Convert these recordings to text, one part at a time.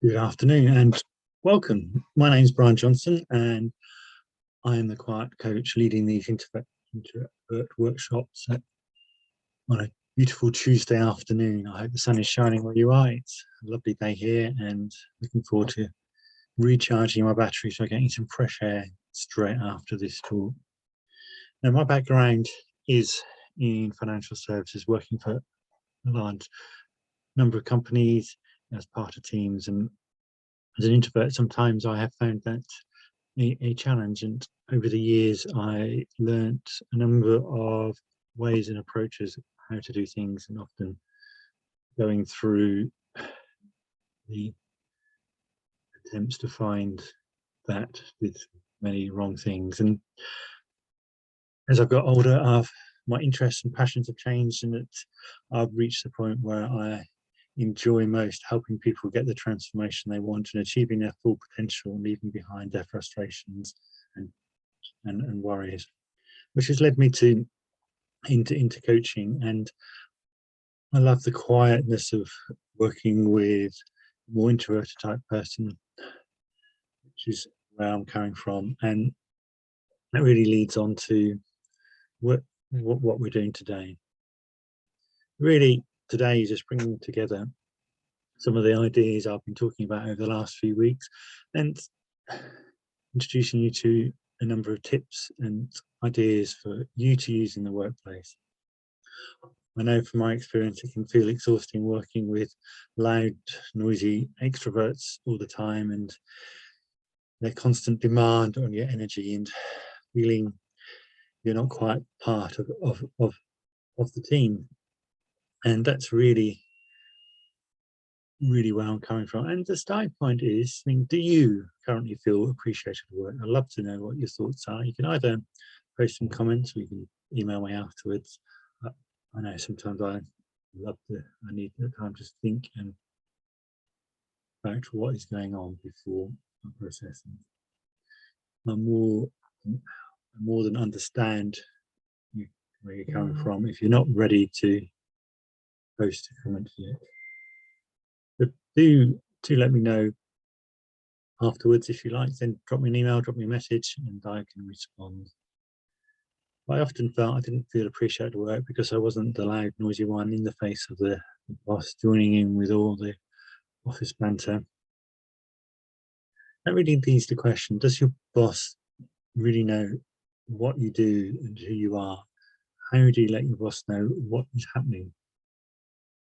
Good afternoon and welcome. My name is Brian Johnson and I am the Quiet Coach leading these introvert workshops on a beautiful Tuesday afternoon. I hope the sun is shining where you are. It's a lovely day here and looking forward to recharging my battery so getting some fresh air straight after this talk. Now, my background is in financial services, working for a large number of companies as part of teams, and as an introvert, sometimes I have found that a challenge, and over the years I learnt a number of ways and approaches how to do things, and often going through the attempts to find that with many wrong things. And as I've got older, my interests and passions have changed, and I've reached the point where I enjoy most helping people get the transformation they want and achieving their full potential and leaving behind their frustrations and worries, which has led me into coaching. And I love the quietness of working with a more introverted type person, which is where I'm coming from, and that really leads on to what we're doing today. Really, today is just bringing together some of the ideas I've been talking about over the last few weeks and introducing you to a number of tips and ideas for you to use in the workplace. I know from my experience it can feel exhausting working with loud, noisy extroverts all the time, and their constant demand on your energy and feeling you're not quite part of the team. And that's really where I'm coming from. And the starting point is, do you currently feel appreciated at work? I'd love to know what your thoughts are. You can either post some comments or you can email me afterwards. I know sometimes I need the time to think and about what is going on before I'm processing. I more than understand where you're coming from if you're not ready to post a comment yet. But do let me know afterwards if you like. Then drop me an email, drop me a message, and I can respond. I often felt I didn't feel appreciated at work because I wasn't the loud, noisy one in the face of the boss, joining in with all the office banter. That really leads to the question: does your boss really know what you do and who you are? How do you let your boss know what is happening?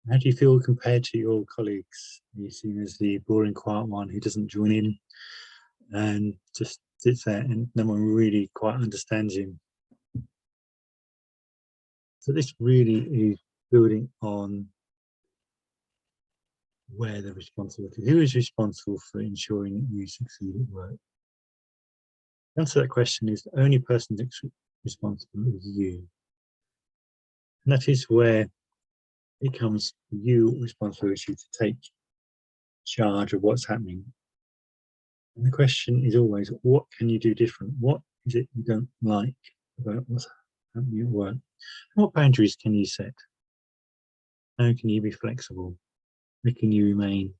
How do you feel compared to your colleagues? Are you seen as the boring, quiet one who doesn't join in and just sits there and no one really quite understands him? So this really is building on where the responsibility, who is responsible for ensuring that you succeed at work? The answer to that question is the only person that's responsible is you. And that is where it comes for you responsibility to take charge of what's happening. And the question is always, what can you do different? What is it you don't like about what's happening at work? What boundaries can you set? How can you be flexible? How can you remain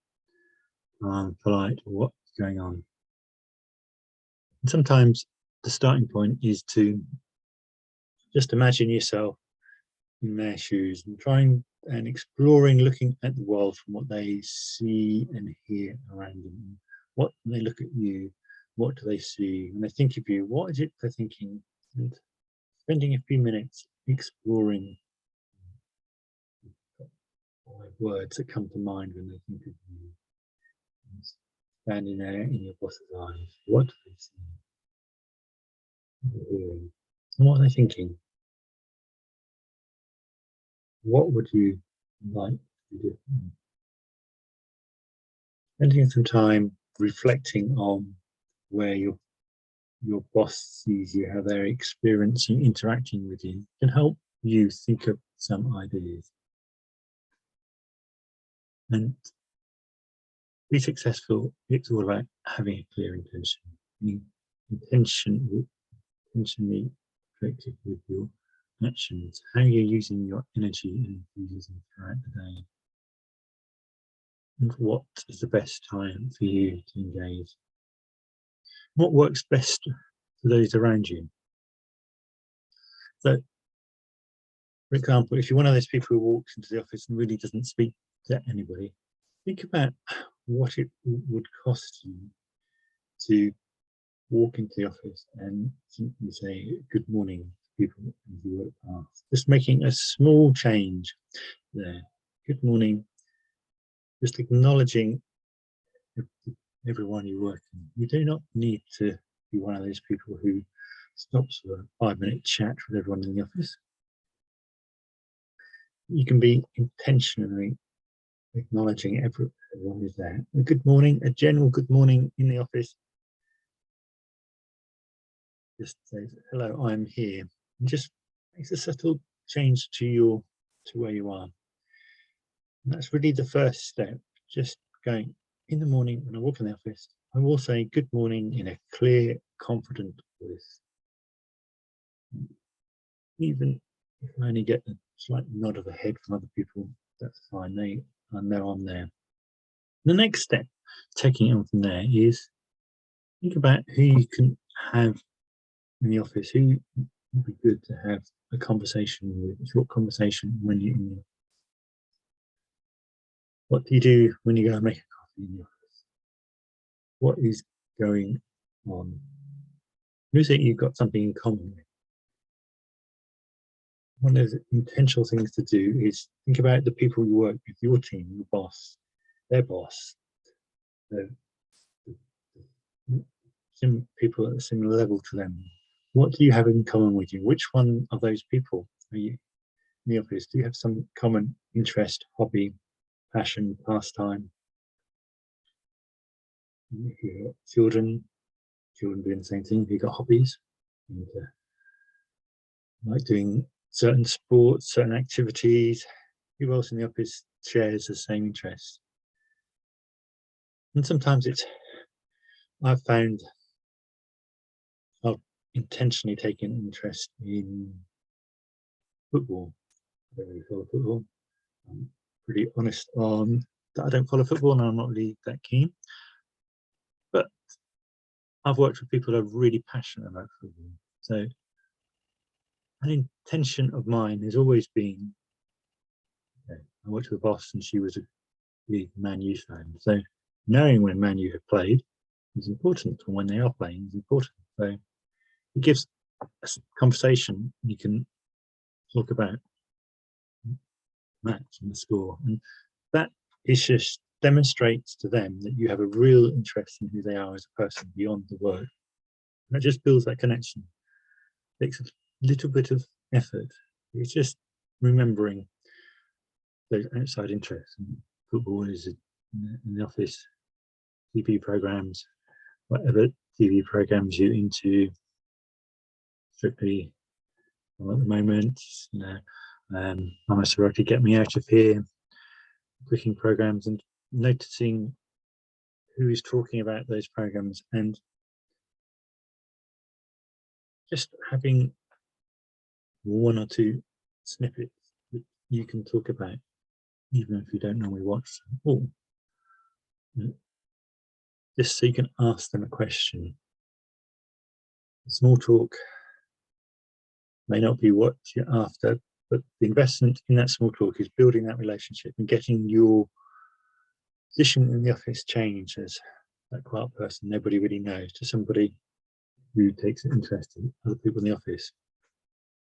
polite to what's going on? And sometimes the starting point is to just imagine yourself in their shoes and trying and exploring, looking at the world from what they see and hear around them. What when they look at you, what do they see? When they think of you, what is it they're thinking? And spending a few minutes exploring words that come to mind when they think of you. And standing there in your boss's eyes, what do they see? What are they hearing? And what are they thinking? What would you like to do differently? Spending some time reflecting on where your boss sees you, how they're experiencing interacting with you, can help you think of some ideas. And be successful, it's all about having a clear intention. Being intentionally directed with your actions, how you're using your energy and enthusiasm throughout the day. and what is the best time for you to engage? What works best for those around you? So, for example, if you're one of those people who walks into the office and really doesn't speak to anybody, think about what it would cost you to walk into the office and simply say good morning to people as you walk past. Just making a small change there. Good morning. Just acknowledging everyone you work with. You do not need to be one of those people who stops for a 5-minute chat with everyone in the office. You can be intentionally acknowledging everyone is there. A good morning, a general good morning in the office. Just says, hello, I'm here. And just makes a subtle change to where you are. And that's really the first step. Just going in the morning when I walk in the office, I will say good morning in a clear, confident voice. Even if I only get a slight nod of the head from other people, that's fine. I know I'm there. The next step, taking it on from there, is think about who you can have in the office, who would be good to have a conversation with, a short conversation when you're in the office. What do you do when you go and make a coffee in the office? What is going on? Who is it you've got something in common with? One of the intentional things to do is think about the people you work with, your team, your boss, their boss, some people at a similar level to them. What do you have in common with you? Which one of those people are you in the office? Do you have some common interest, hobby, passion, pastime? If you've got children doing the same thing. If you've got hobbies, and, like doing certain sports, certain activities. Who else in the office shares the same interests? And sometimes I've found I've intentionally taken interest in football. I don't really follow football. I'm pretty honest on that I don't follow football and I'm not really that keen. But I've worked with people who are really passionate about football. So an intention of mine has always been, I worked with a boss and she was a big Man U fan. So knowing when Man U have played is important, and when they are playing is important. So it gives a conversation you can talk about match and the score, and that is just demonstrates to them that you have a real interest in who they are as a person beyond the work. And that just builds that connection. It takes a little bit of effort. It's just remembering those outside interests. And football is in the office, TV programs, whatever TV programs you're into. Strictly at the moment, Mama Sorority, Get Me Out of Here, cooking programs, and noticing who is talking about those programs and just having one or two snippets that you can talk about, even if you don't normally watch them all. Just so you can ask them a question. Small talk may not be what you're after, but the investment in that small talk is building that relationship and getting your position in the office changed as that quiet person nobody really knows to somebody who takes an interest in other people in the office.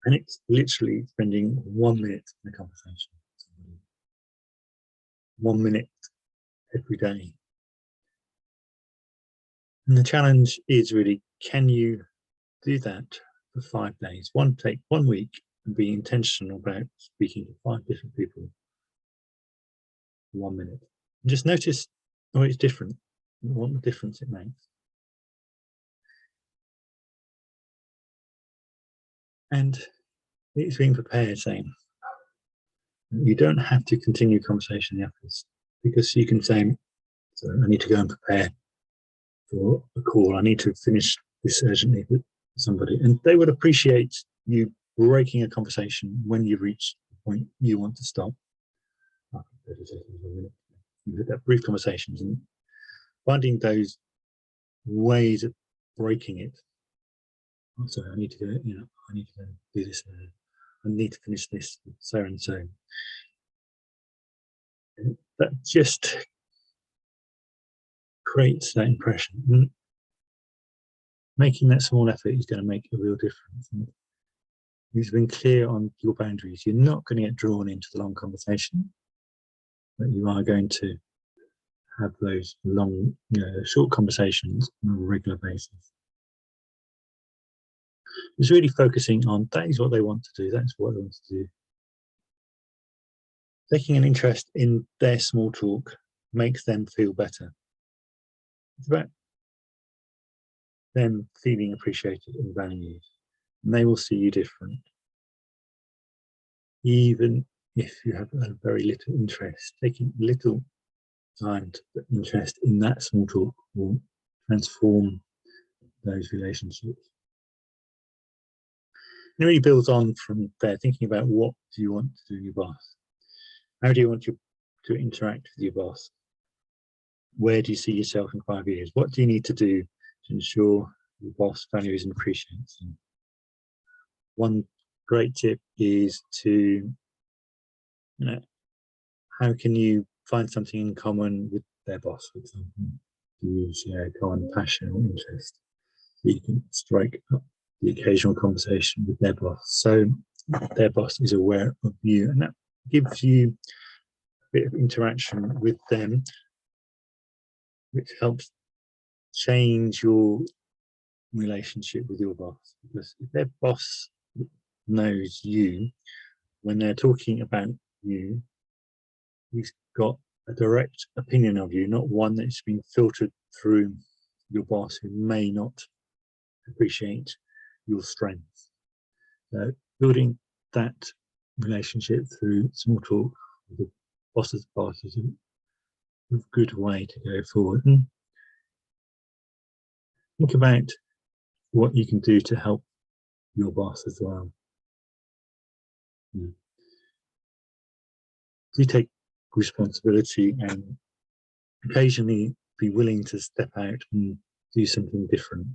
And it's literally spending 1 minute in a conversation. 1 minute every day. And the challenge is really, can you do that for 5 days? Take 1 week and be intentional about speaking to 5 different people in 1 minute. And just notice, oh, it's different. What difference it makes. And it's being prepared, saying, you don't have to continue conversation in the office, because you can say, so I need to go and prepare for a call. I need to finish this urgently with somebody. And they would appreciate you breaking a conversation when you reach the point you want to stop. brief conversations, and finding those ways of breaking it. Oh, sorry, I need to go. I need to go do this. I need to finish this. So and so. That just creates that impression. And making that small effort is going to make a real difference. And you've been clear on your boundaries. You're not going to get drawn into the long conversation, but you are going to have those long, short conversations on a regular basis. It's really focusing on that is what they want to do. That's what they want to do. Taking an interest in their small talk makes them feel better. It's about them feeling appreciated and valued, and they will see you different. Even if you have a very little interest, taking little time to put interest in that small talk will transform those relationships. It really builds on from there, thinking about what do you want to do with your boss? How do you want to interact with your boss? Where do you see yourself in 5 years? What do you need to do to ensure your boss values and appreciates you? One great tip is to, how can you find something in common with their boss, for example? Do you share a common passion or interest? So you can strike up the occasional conversation with their boss, so their boss is aware of you, and that gives you a bit of interaction with them, which helps change your relationship with your boss. Because if their boss knows you, when they're talking about you, he's got a direct opinion of you, not one that's been filtered through your boss who may not appreciate your strengths. So building that relationship through small talk with the boss's boss is a good way to go forward. And think about what you can do to help your boss as well. Do you take responsibility and occasionally be willing to step out and do something different?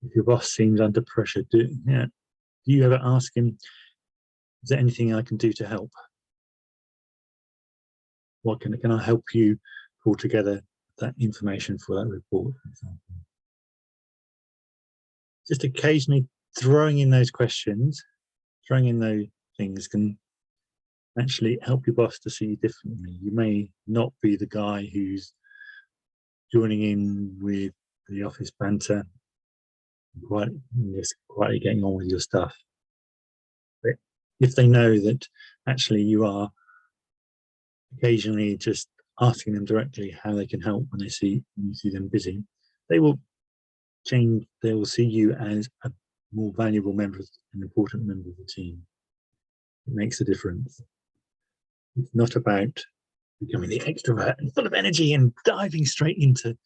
If your boss seems under pressure, do you ever ask him, is there anything I can do to help? What can I help you pull together that information for that report, for example? Just occasionally throwing in those questions, throwing in those things can actually help your boss to see you differently. You may not be the guy who's joining in with the office banter, just quietly getting on with your stuff. But if they know that actually you are occasionally just asking them directly how they can help when you see them busy, they will change. They will see you as a more valuable member, an important member of the team. It makes a difference. It's not about becoming the extrovert and full of energy and diving straight into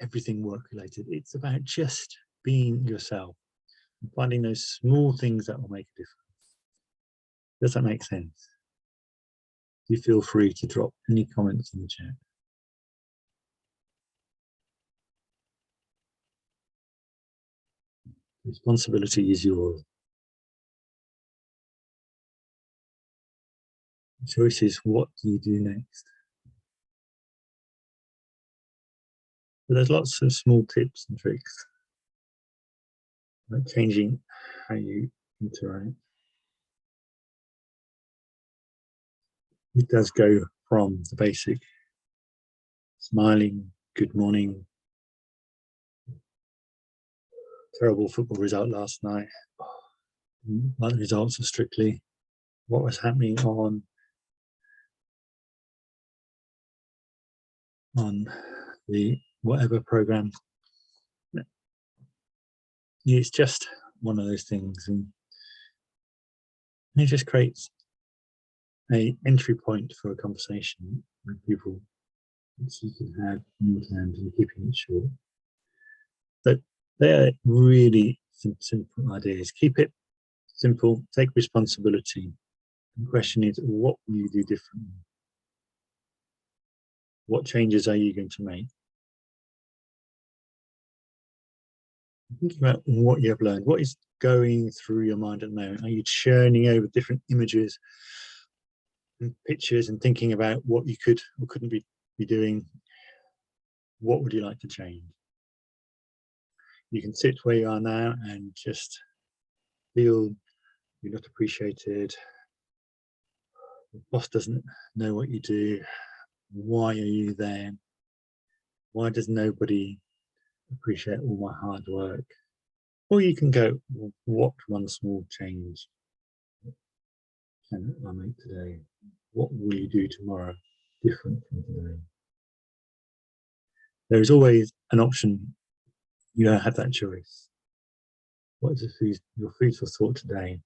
everything work related. It's about just being yourself and finding those small things that will make a difference. Does that make sense? You feel free to drop any comments in the chat. Responsibility is yours. The choice is, what do you do next? But there's lots of small tips and tricks, like changing how you interact. It does go from the basic smiling, good morning, terrible football result last night, like the results are strictly what was happening on the whatever program. It's just one of those things, and it just creates an entry point for a conversation with people that you can have in your terms and keeping it short. But they're really simple ideas. Keep it simple, take responsibility, The question is, what will you do differently? What changes are you going to make? Thinking about what you have learned, what is going through your mind at the moment? Are you churning over different images and pictures and thinking about what you could or couldn't be doing? What would you like to change? You can sit where you are now and just feel you're not appreciated. The boss doesn't know what you do. Why are you there? Why does nobody appreciate all my hard work? Or you can go, what one small change can I make today? What will you do tomorrow different from today? There is always an option. You have that choice. What is your food for thought today?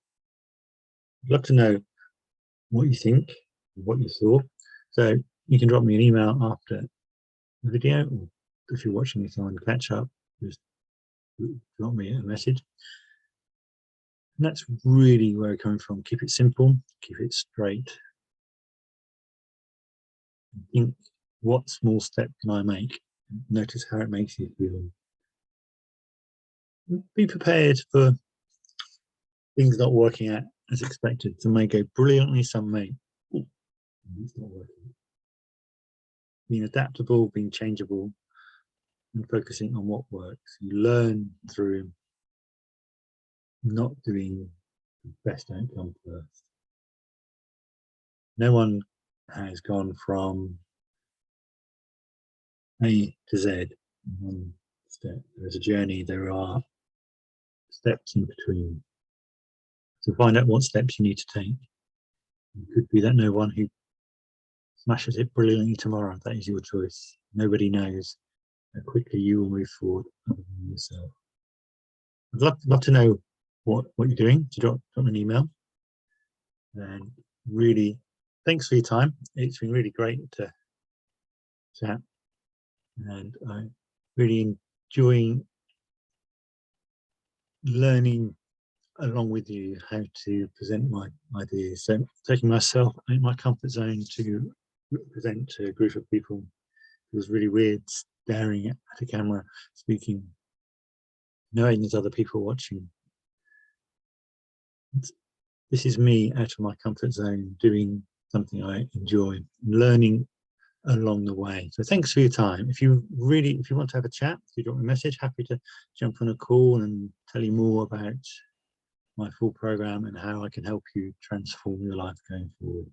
I'd love to know what you think, what you thought. So you can drop me an email after the video, or if you're watching this on catch up, just drop me a message. And that's really where it's coming from. Keep it simple, keep it straight. Think, what small step can I make? Notice how it makes you feel. Be prepared for things not working out as expected. Some may go brilliantly, some may, oh, it's not working. Being adaptable, being changeable, and focusing on what works. You learn through not doing the best outcome first. No one has gone from A to Z in one step. There is a journey, there are steps in between. So find out what steps you need to take. It could be that no one who smashes it brilliantly tomorrow. That is your choice. Nobody knows how quickly you will move forward other than yourself. I'd love to know what you're doing. So drop me an email. And really, thanks for your time. It's been really great to chat. And I'm really enjoying learning along with you how to present my ideas. So taking myself out of my comfort zone to present to a group of people, it was really weird staring at a camera, speaking, knowing there's other people watching. This is me out of my comfort zone, doing something I enjoy, learning along the way. So thanks for your time. If you want to have a chat, if you drop me a message, happy to jump on a call and tell you more about my full program and how I can help you transform your life going forward.